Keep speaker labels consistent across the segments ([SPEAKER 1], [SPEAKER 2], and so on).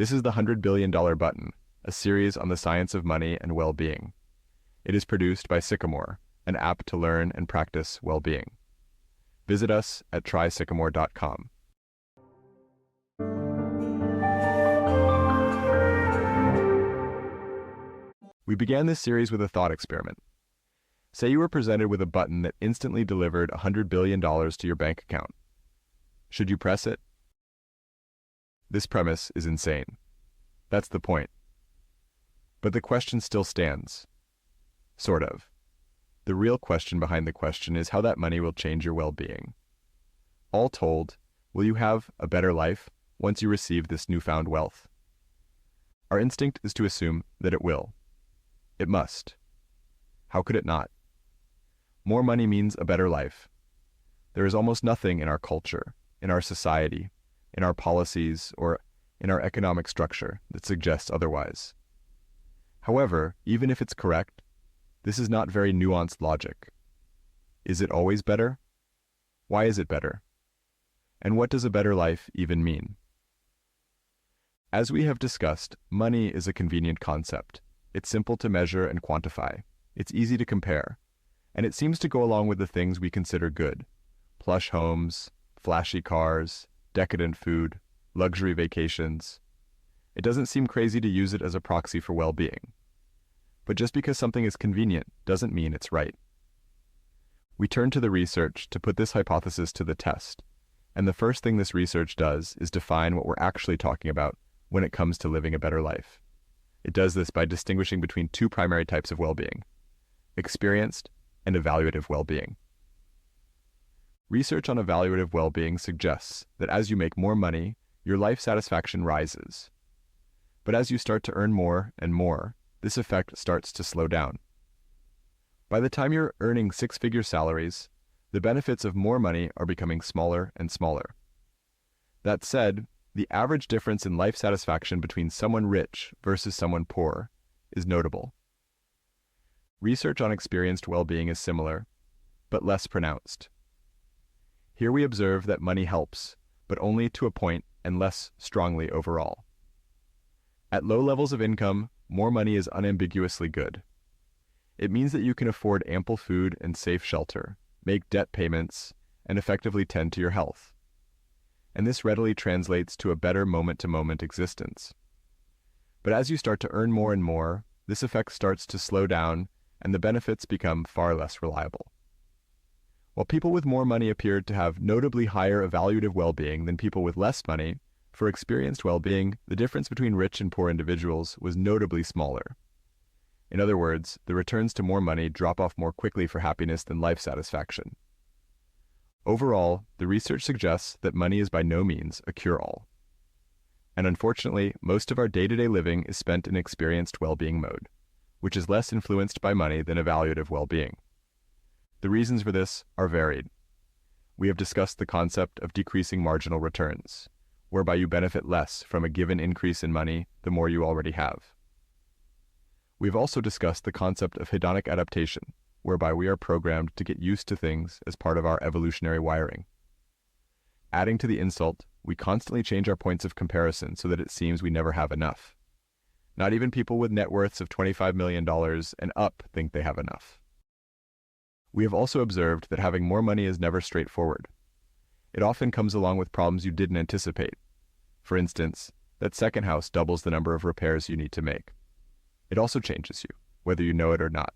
[SPEAKER 1] This is the $100 billion button, a series on the science of money and well-being. It is produced by Sycamore, an app to learn and practice well-being. Visit us at trysycamore.com. We began this series with a thought experiment. Say you were presented with a button that instantly delivered $100 billion to your bank account. Should you press it? This premise is insane. That's the point. But the question still stands. Sort of. The real question behind the question is how that money will change your well-being. All told, will you have a better life once you receive this newfound wealth? Our instinct is to assume that it will. It must. How could it not? More money means a better life. There is almost nothing in our culture, in our society, in our policies, or in our economic structure that suggests otherwise. However, even if it's correct, this is not very nuanced logic. Is it always better? Why is it better? And what does a better life even mean? As we have discussed, money is a convenient concept. It's simple to measure and quantify. It's easy to compare. And it seems to go along with the things we consider good. Plush homes, flashy cars, decadent food, luxury vacations. It doesn't seem crazy to use it as a proxy for well-being. But just because something is convenient doesn't mean it's right. We turn to the research to put this hypothesis to the test. And the first thing this research does is define what we're actually talking about when it comes to living a better life. It does this by distinguishing between two primary types of well-being: experienced and evaluative well-being. Research on evaluative well-being suggests that as you make more money, your life satisfaction rises. But as you start to earn more and more, this effect starts to slow down. By the time you're earning six-figure salaries, the benefits of more money are becoming smaller and smaller. That said, the average difference in life satisfaction between someone rich versus someone poor is notable. Research on experienced well-being is similar, but less pronounced. Here we observe that money helps, but only to a point and less strongly overall. At low levels of income, more money is unambiguously good. It means that you can afford ample food and safe shelter, make debt payments, and effectively tend to your health. And this readily translates to a better moment-to-moment existence. But as you start to earn more and more, this effect starts to slow down and the benefits become far less reliable. While people with more money appeared to have notably higher evaluative well-being than people with less money, for experienced well-being, the difference between rich and poor individuals was notably smaller. In other words, the returns to more money drop off more quickly for happiness than life satisfaction. Overall, the research suggests that money is by no means a cure-all. And unfortunately, most of our day-to-day living is spent in experienced well-being mode, which is less influenced by money than evaluative well-being. The reasons for this are varied. We have discussed the concept of decreasing marginal returns, whereby you benefit less from a given increase in money the more you already have. We've also discussed the concept of hedonic adaptation, whereby we are programmed to get used to things as part of our evolutionary wiring. Adding to the insult, we constantly change our points of comparison so that it seems we never have enough. Not even people with net worths of $25 million and up think they have enough. We have also observed that having more money is never straightforward. It often comes along with problems you didn't anticipate. For instance, that second house doubles the number of repairs you need to make. It also changes you, whether you know it or not.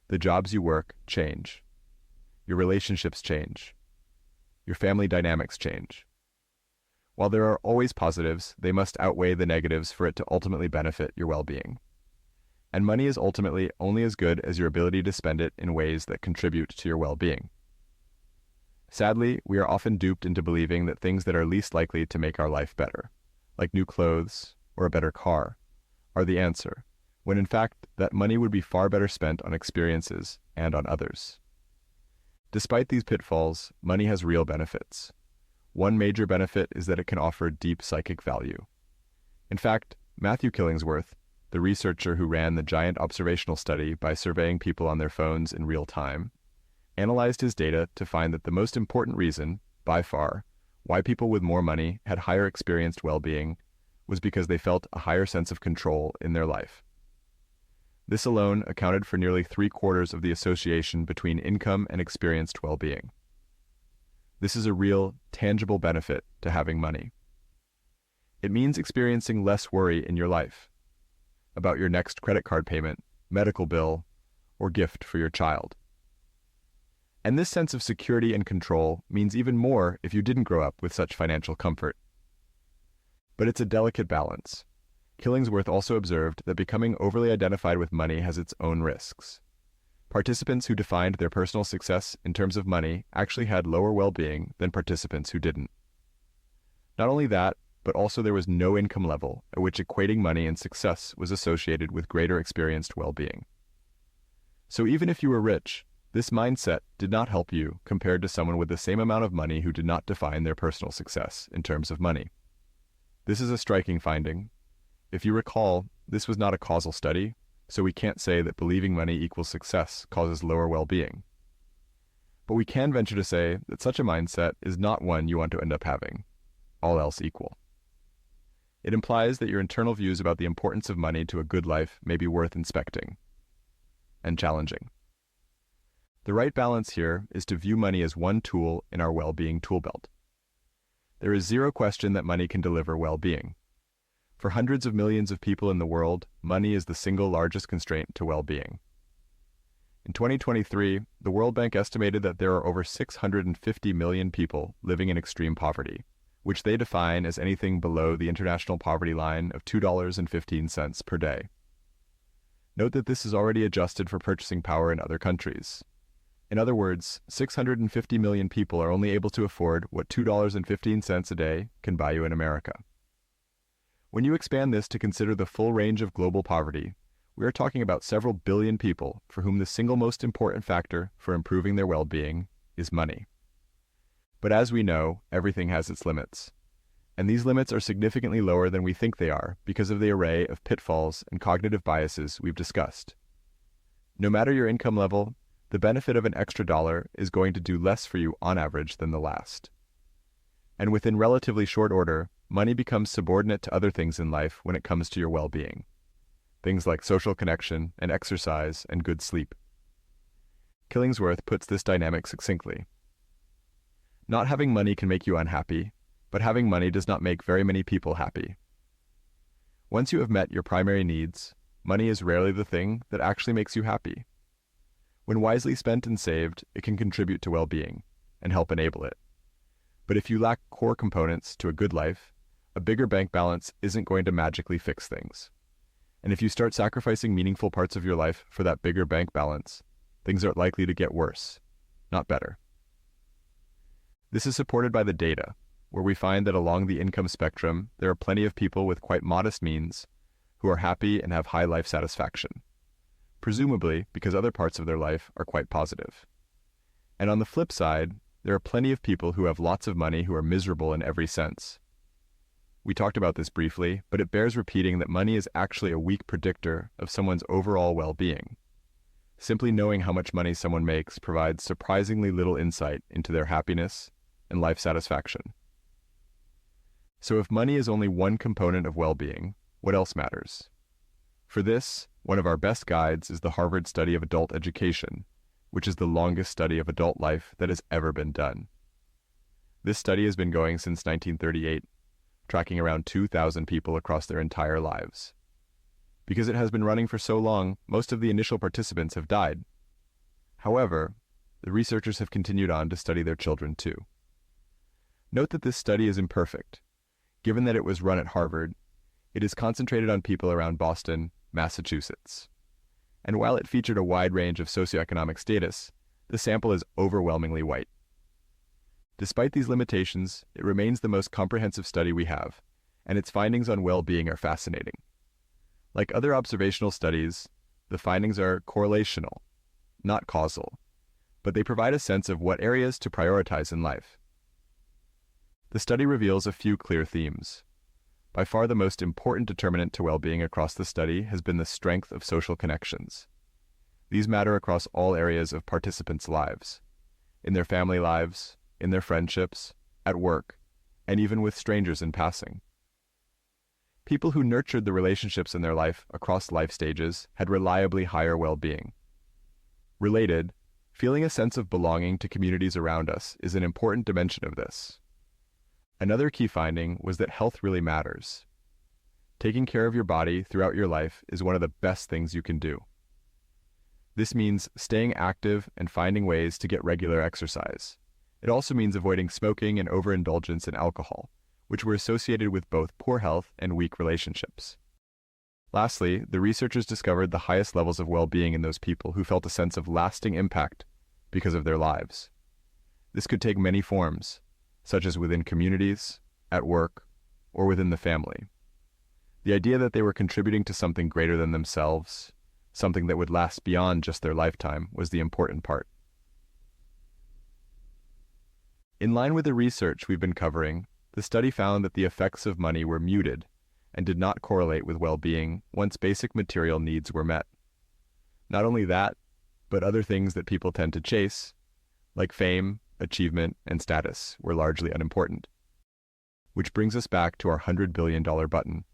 [SPEAKER 1] The jobs you work change. Your relationships change. Your family dynamics change. While there are always positives, they must outweigh the negatives for it to ultimately benefit your well-being. And money is ultimately only as good as your ability to spend it in ways that contribute to your well-being. Sadly, we are often duped into believing that things that are least likely to make our life better, like new clothes or a better car, are the answer, when in fact that money would be far better spent on experiences and on others. Despite these pitfalls, money has real benefits. One major benefit is that it can offer deep psychic value. In fact, Matthew Killingsworth, the researcher who ran the giant observational study by surveying people on their phones in real time, analyzed his data to find that the most important reason, by far, why people with more money had higher experienced well-being was because they felt a higher sense of control in their life. This alone accounted for nearly 3/4 of the association between income and experienced well-being. This is a real, tangible benefit to having money. It means experiencing less worry in your life about your next credit card payment, medical bill, or gift for your child. And this sense of security and control means even more if you didn't grow up with such financial comfort. But it's a delicate balance. Killingsworth also observed that becoming overly identified with money has its own risks. Participants who defined their personal success in terms of money actually had lower well-being than participants who didn't. Not only that, but also there was no income level at which equating money and success was associated with greater experienced well-being. So even if you were rich, this mindset did not help you compared to someone with the same amount of money who did not define their personal success in terms of money. This is a striking finding. If you recall, this was not a causal study, so we can't say that believing money equals success causes lower well-being. But we can venture to say that such a mindset is not one you want to end up having, all else equal. It implies that your internal views about the importance of money to a good life may be worth inspecting and challenging. The right balance here is to view money as one tool in our well-being tool belt. There is zero question that money can deliver well-being. For hundreds of millions of people in the world, money is the single largest constraint to well-being. In 2023, the World Bank estimated that there are over 650 million people living in extreme poverty, which they define as anything below the international poverty line of $2.15 per day. Note that this is already adjusted for purchasing power in other countries. In other words, 650 million people are only able to afford what $2.15 a day can buy you in America. When you expand this to consider the full range of global poverty, we are talking about several billion people for whom the single most important factor for improving their well-being is money. But as we know, everything has its limits. And these limits are significantly lower than we think they are because of the array of pitfalls and cognitive biases we've discussed. No matter your income level, the benefit of an extra dollar is going to do less for you on average than the last. And within relatively short order, money becomes subordinate to other things in life when it comes to your well-being. Things like social connection and exercise and good sleep. Killingsworth puts this dynamic succinctly. Not having money can make you unhappy, but having money does not make very many people happy. Once you have met your primary needs, money is rarely the thing that actually makes you happy. When wisely spent and saved, it can contribute to well-being and help enable it. But if you lack core components to a good life, a bigger bank balance isn't going to magically fix things. And if you start sacrificing meaningful parts of your life for that bigger bank balance, things are likely to get worse, not better. This is supported by the data, where we find that along the income spectrum, there are plenty of people with quite modest means who are happy and have high life satisfaction, presumably because other parts of their life are quite positive. And on the flip side, there are plenty of people who have lots of money who are miserable in every sense. We talked about this briefly, but it bears repeating that money is actually a weak predictor of someone's overall well-being. Simply knowing how much money someone makes provides surprisingly little insight into their happiness and life satisfaction. So if money is only one component of well-being, what else matters? For this, one of our best guides is the Harvard Study of Adult Education, which is the longest study of adult life that has ever been done. This study has been going since 1938, tracking around 2,000 people across their entire lives. Because it has been running for so long, most of the initial participants have died. However, the researchers have continued on to study their children too. Note that this study is imperfect. Given that it was run at Harvard, it is concentrated on people around Boston, Massachusetts. And while it featured a wide range of socioeconomic status, the sample is overwhelmingly white. Despite these limitations, it remains the most comprehensive study we have, and its findings on well-being are fascinating. Like other observational studies, the findings are correlational, not causal, but they provide a sense of what areas to prioritize in life. The study reveals a few clear themes. By far the most important determinant to well-being across the study has been the strength of social connections. These matter across all areas of participants' lives, in their family lives, in their friendships, at work, and even with strangers in passing. People who nurtured the relationships in their life across life stages had reliably higher well-being. Related, feeling a sense of belonging to communities around us is an important dimension of this. Another key finding was that health really matters. Taking care of your body throughout your life is one of the best things you can do. This means staying active and finding ways to get regular exercise. It also means avoiding smoking and overindulgence in alcohol, which were associated with both poor health and weak relationships. Lastly, the researchers discovered the highest levels of well-being in those people who felt a sense of lasting impact because of their lives. This could take many forms, such as within communities, at work, or within the family. The idea that they were contributing to something greater than themselves, something that would last beyond just their lifetime, was the important part. In line with the research we've been covering, the study found that the effects of money were muted and did not correlate with well-being once basic material needs were met. Not only that, but other things that people tend to chase, like fame, achievement, and status, were largely unimportant. Which brings us back to our $100 billion button.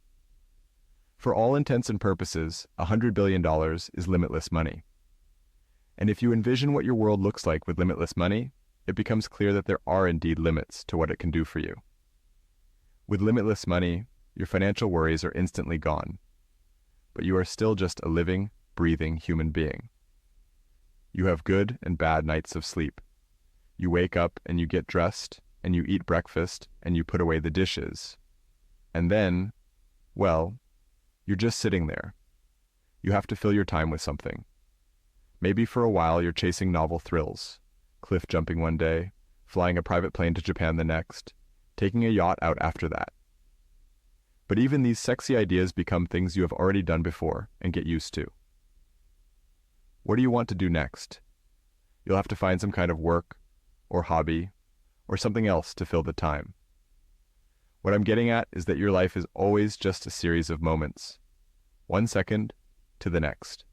[SPEAKER 1] For all intents and purposes, $100 billion is limitless money. And if you envision what your world looks like with limitless money, it becomes clear that there are indeed limits to what it can do for you. With limitless money, your financial worries are instantly gone, but you are still just a living, breathing human being. You have good and bad nights of sleep. You wake up and you get dressed, and you eat breakfast, and you put away the dishes. And then, well, you're just sitting there. You have to fill your time with something. Maybe for a while you're chasing novel thrills, cliff jumping one day, flying a private plane to Japan the next, taking a yacht out after that. But even these sexy ideas become things you have already done before and get used to. What do you want to do next? You'll have to find some kind of work, or hobby, or something else to fill the time. What I'm getting at is that your life is always just a series of moments, one second to the next.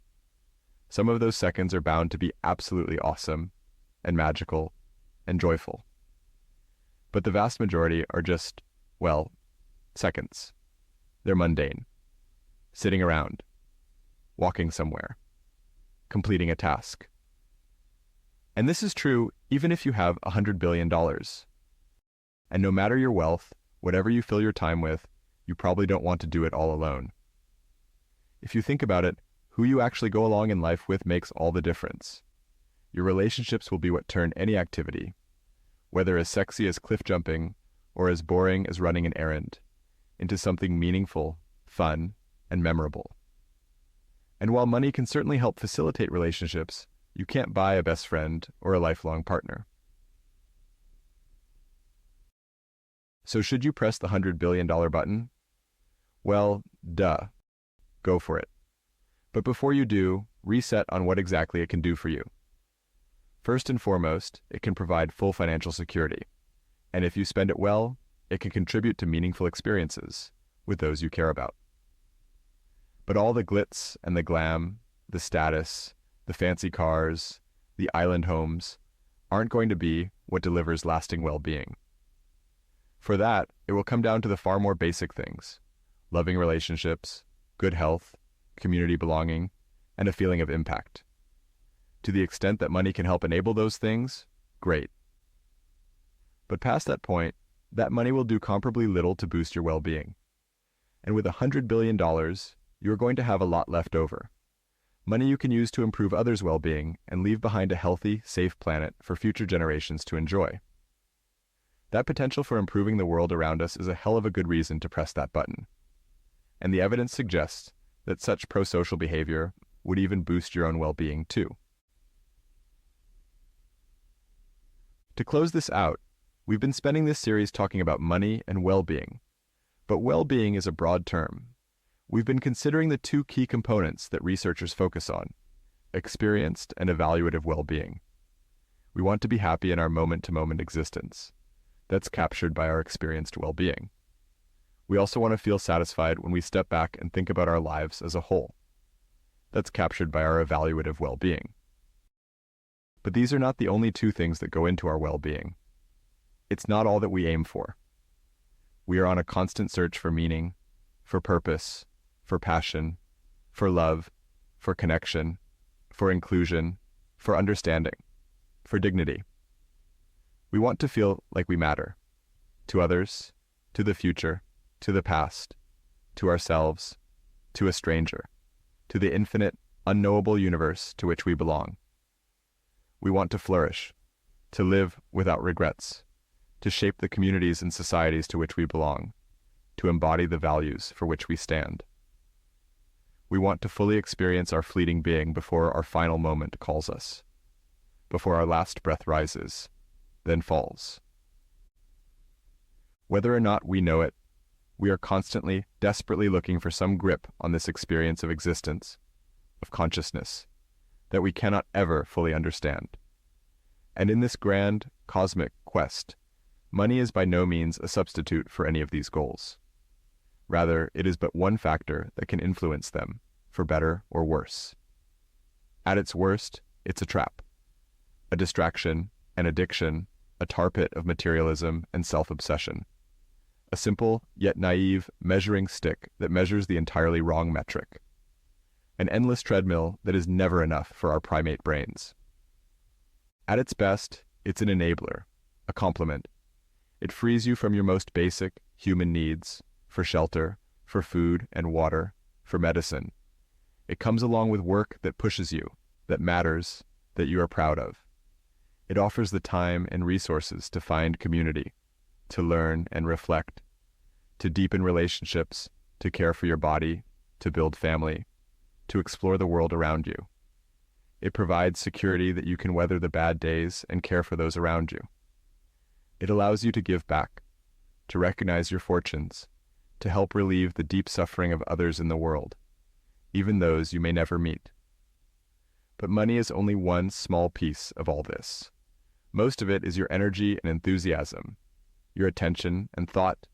[SPEAKER 1] Some of those seconds are bound to be absolutely awesome, and magical, and joyful. But the vast majority are just, well, seconds. They're mundane. Sitting around, walking somewhere, completing a task. And this is true even if you have $100 billion. And no matter your wealth, whatever you fill your time with, you probably don't want to do it all alone. If you think about it, who you actually go along in life with makes all the difference. Your relationships will be what turn any activity, whether as sexy as cliff jumping or as boring as running an errand, into something meaningful, fun, and memorable. And while money can certainly help facilitate relationships, you can't buy a best friend or a lifelong partner. So should you press the $100 billion button? Well, duh. Go for it. But before you do, reset on what exactly it can do for you. First and foremost, it can provide full financial security. And if you spend it well, it can contribute to meaningful experiences with those you care about. But all the glitz and the glam, the status, the fancy cars, the island homes, aren't going to be what delivers lasting well-being. For that, it will come down to the far more basic things: loving relationships, good health, community belonging, and a feeling of impact. To the extent that money can help enable those things, great. But past that point, that money will do comparably little to boost your well-being. And with $100 billion, you are going to have a lot left over. Money you can use to improve others' well-being and leave behind a healthy, safe planet for future generations to enjoy. That potential for improving the world around us is a hell of a good reason to press that button. And the evidence suggests that such pro-social behavior would even boost your own well-being too. To close this out, we've been spending this series talking about money and well-being. But well-being is a broad term. We've been considering the two key components that researchers focus on: experienced and evaluative well-being. We want to be happy in our moment-to-moment existence. That's captured by our experienced well-being. We also want to feel satisfied when we step back and think about our lives as a whole. That's captured by our evaluative well-being. But these are not the only two things that go into our well-being. It's not all that we aim for. We are on a constant search for meaning, for purpose, for passion, for love, for connection, for inclusion, for understanding, for dignity. We want to feel like we matter, to others, to the future, to the past, to ourselves, to a stranger, to the infinite, unknowable universe to which we belong. We want to flourish, to live without regrets, to shape the communities and societies to which we belong, to embody the values for which we stand. We want to fully experience our fleeting being before our final moment calls us, before our last breath rises, then falls. Whether or not we know it, we are constantly, desperately looking for some grip on this experience of existence, of consciousness, that we cannot ever fully understand. And in this grand, cosmic quest, money is by no means a substitute for any of these goals. Rather, it is but one factor that can influence them, for better or worse. At its worst, it's a trap, a distraction, an addiction, a tar pit of materialism and self-obsession. A simple, yet naive, measuring stick that measures the entirely wrong metric. An endless treadmill that is never enough for our primate brains. At its best, it's an enabler, a complement. It frees you from your most basic human needs, for shelter, for food and water, for medicine. It comes along with work that pushes you, that matters, that you are proud of. It offers the time and resources to find community, to learn and reflect, to deepen relationships, to care for your body, to build family, to explore the world around you. It provides security that you can weather the bad days and care for those around you. It allows you to give back, to recognize your fortunes, to help relieve the deep suffering of others in the world, even those you may never meet. But money is only one small piece of all this. Most of it is your energy and enthusiasm, your attention and thought,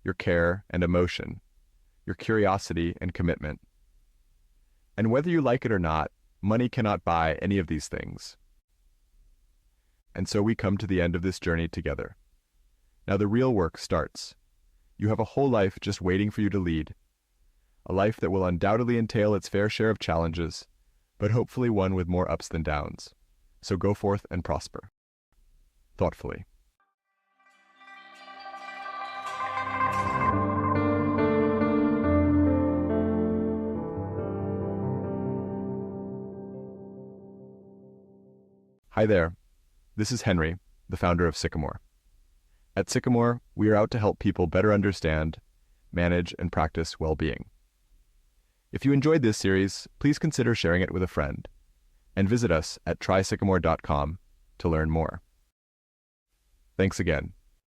[SPEAKER 1] your care and emotion, your curiosity and commitment. And whether you like it or not, money cannot buy any of these things. And so we come to the end of this journey together. Now the real work starts. You have a whole life just waiting for you to lead. A life that will undoubtedly entail its fair share of challenges, but hopefully one with more ups than downs. So go forth and prosper. Thoughtfully. Hi there. This is Henry, the founder of Sycamore. At Sycamore, we are out to help people better understand, manage, and practice well-being. If you enjoyed this series, please consider sharing it with a friend, and visit us at trysycamore.com to learn more. Thanks again.